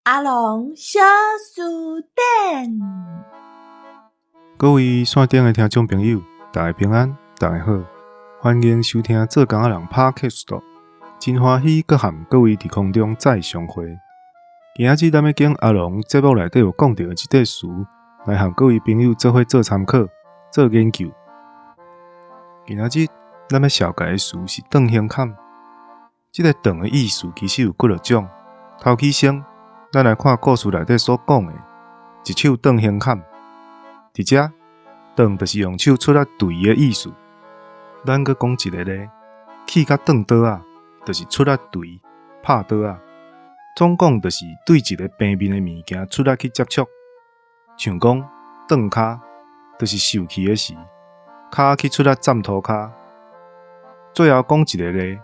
阿龙小书店，各位线顶的听众朋友，大家平安，大家好，欢迎收听做工仔人 Podcast。真欢喜，佮和各位伫空中再相会。今仔日咱要经阿龙节目内底有讲到的一块词，来和各位朋友做伙做参考、做研究。今仔日咱要小解的词是“断胸坎”。这个“断”的意思其实有几种。头起先，咱来看故事内底所讲的“一手断胸坎”。伫遮，断就是用手出来对的意思。咱搁讲一个咧，去甲断刀啊，就是出来对、拍刀啊。总共就是对一个平面的物件出来去接触。像讲断骹，就是受气的时，骹去出来占涂骹。最后讲一个咧，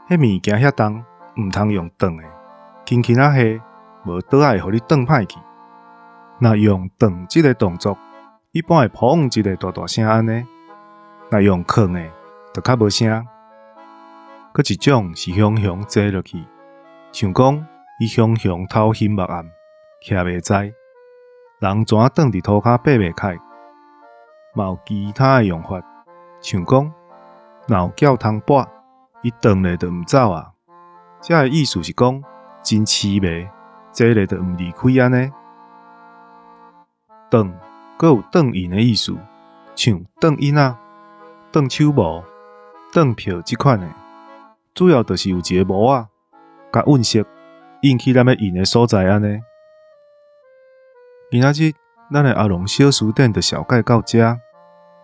迄物件遐重，毋通用断的，轻轻啊下，无刀仔会互你断歹去。若用断即个动作，一般会砰一个大大声安尼；若用囥的，就较无声。搁一种是雄雄坐落去，像讲伊雄雄头昏目暗，徛袂在，人怎断伫涂骹爬袂开。嘛有其他的用法，像讲若有鸟通跋，伊断咧就毋走啊。这个意思是讲真痴迷，坐咧就毋离开安尼。断，阁有断印的意思，像断印仔、断手模、断票即款的，主要就是有一个模仔，甲印色印去咱要印的所在安尼。今仔日咱的阿龙小书店就小解到这，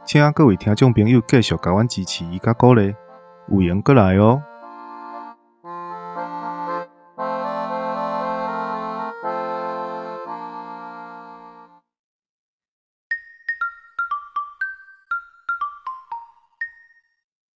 请各位听众朋友继续甲阮支持甲鼓励，有闲过来哦。